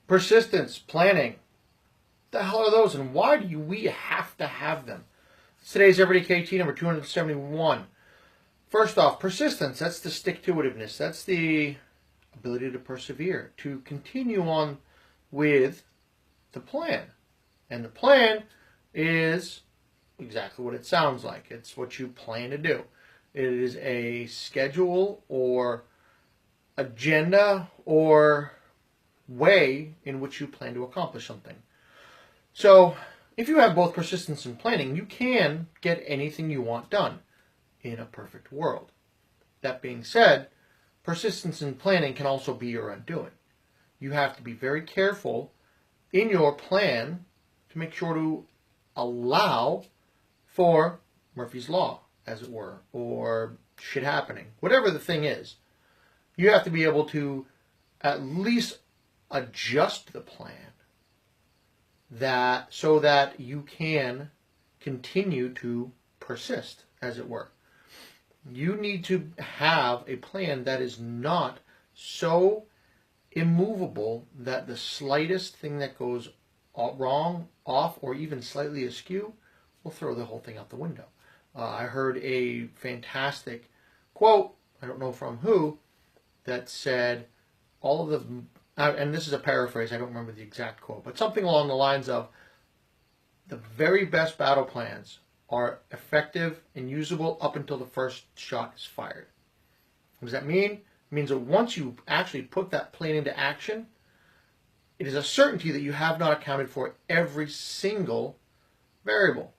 Persistence, planning. What the hell are those, and why do we have to have them? Today's everyday KT number 271. First off, persistence. That's the stick-to-itiveness. That's the ability to persevere, to continue on with the plan. And the plan is exactly what it sounds like. It's what you plan to do. It is a schedule or agenda or way in which you plan to accomplish something. So if you have both persistence and planning, you can get anything you want done in a perfect world. That being said, persistence and planning can also be your undoing. You have to be very careful in your plan to make sure to allow for Murphy's Law, as it were, or shit happening. Whatever the thing is, you have to be able to at least adjust the plan so that you can continue to persist, as it were. You need to have a plan that is not so immovable that the slightest thing that goes wrong, off, or even slightly askew will throw the whole thing out the window. I heard a fantastic quote, I don't know from who, that said all of the, and this is a paraphrase, I don't remember the exact quote, but something along the lines of, the very best battle plans are effective and usable up until the first shot is fired. What does that mean? It means that once you actually put that plan into action, it is a certainty that you have not accounted for every single variable.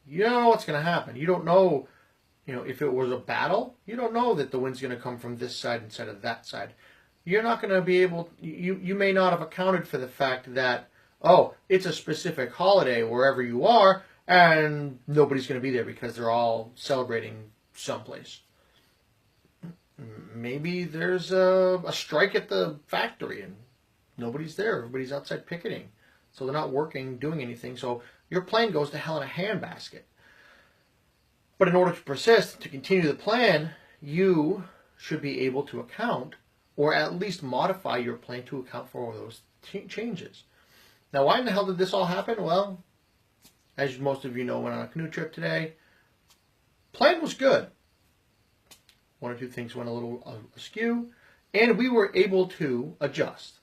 You don't know what's going to happen. You don't know, if it was a battle, you don't know that the wind's going to come from this side instead of that side. You're not going to be able, you may not have accounted for the fact that, oh, it's a specific holiday wherever you are, and nobody's going to be there because they're all celebrating someplace. Maybe there's a strike at the factory and nobody's there. Everybody's outside picketing. So they're not working, doing anything. So your plan goes to hell in a handbasket. But in order to persist, to continue the plan, you should be able to account, or at least modify your plan to account for all those changes. Now, why in the hell did this all happen? Well, as most of you know, went on a canoe trip today. Plan was good. One or two things went a little askew, and we were able to adjust.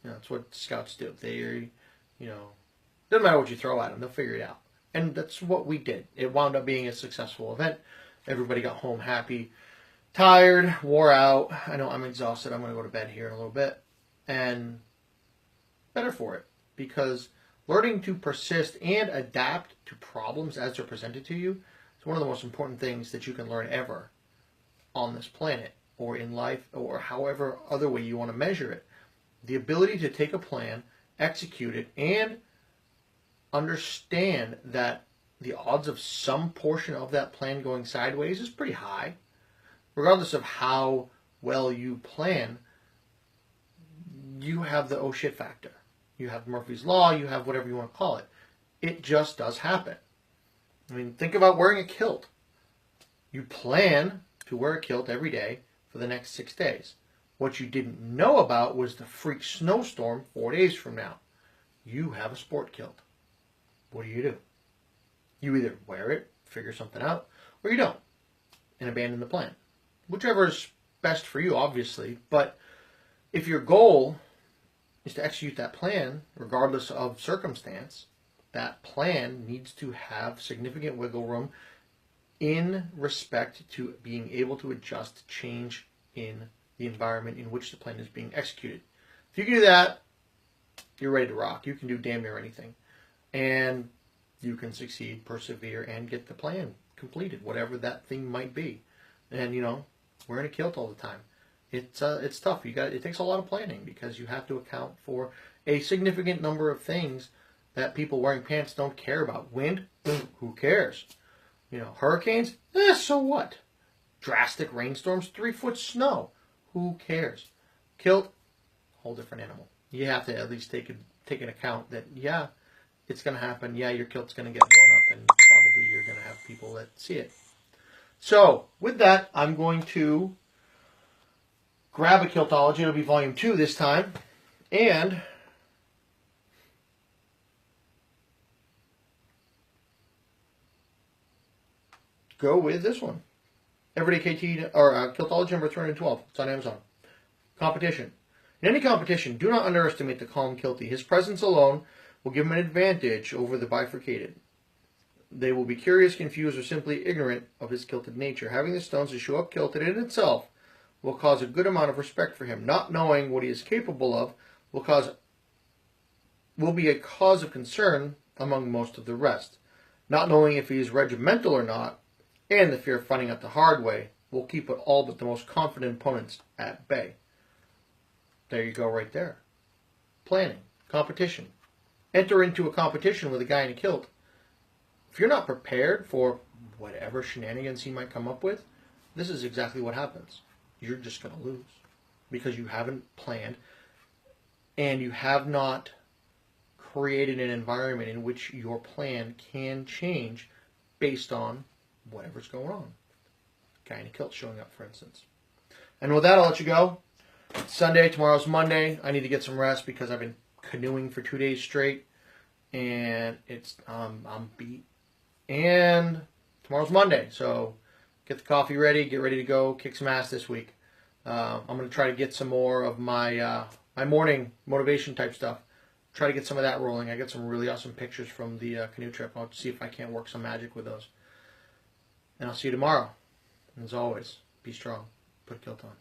That's what scouts do. They, doesn't matter what you throw at them, they'll figure it out. And that's what we did. It wound up being a successful event. Everybody got home happy, tired, wore out. I know I'm exhausted. I'm going to go to bed here in a little bit. And better for it, because learning to persist and adapt to problems as they're presented to you is one of the most important things that you can learn ever on this planet, or in life, or however other way you want to measure it. The ability to take a plan, execute it, and understand that the odds of some portion of that plan going sideways is pretty high. Regardless of how well you plan, you have the oh shit factor. You have Murphy's Law, you have whatever you want to call it. It just does happen. I mean, think about wearing a kilt. You plan to wear a kilt every day for the next 6 days. What you didn't know about was the freak snowstorm 4 days from now. You have a sport kilt. What do? You either wear it, figure something out, or you don't, and abandon the plan. Whichever is best for you, obviously, but if your goal is to execute that plan, regardless of circumstance, that plan needs to have significant wiggle room in respect to being able to adjust change in the environment in which the plan is being executed. If you can do that, you're ready to rock. You can do damn near anything. And you can succeed, persevere, and get the plan completed, whatever that thing might be. And, wearing a kilt all the time, it's tough. It takes a lot of planning, because you have to account for a significant number of things that people wearing pants don't care about. Wind, who cares? Hurricanes, so what? Drastic rainstorms, 3-foot snow, who cares? Kilt, whole different animal. You have to at least take an account that, yeah, it's going to happen. Yeah, your kilt's going to get blown up, and probably you're going to have people that see it. So, with that, I'm going to grab a Kiltology. It'll be volume 2 this time. And go with this one. Everyday KT, or Kiltology number 312. It's on Amazon. Competition. In any competition, do not underestimate the calm Kilty. His presence alone will give him an advantage over the bifurcated. They will be curious, confused, or simply ignorant of his kilted nature. Having the stones to show up kilted in itself will cause a good amount of respect for him. Not knowing what he is capable of will be a cause of concern among most of the rest. Not knowing if he is regimental or not, and the fear of finding out the hard way, will keep all but the most confident opponents at bay. There you go right there. Planning. Competition. Enter into a competition with a guy in a kilt. If you're not prepared for whatever shenanigans he might come up with, this is exactly what happens. You're just going to lose because you haven't planned and you have not created an environment in which your plan can change based on whatever's going on. Guy in a kilt showing up, for instance. And with that, I'll let you go. It's Sunday. Tomorrow's Monday. I need to get some rest because I've been canoeing for 2 days straight, and I'm beat. And tomorrow's Monday, so get the coffee ready, get ready to go, kick some ass this week. I'm going to try to get some more of my my morning motivation type stuff. Try to get some of that rolling. I got some really awesome pictures from the canoe trip. I'll see if I can't work some magic with those. And I'll see you tomorrow. And as always, be strong. Put a kilt on.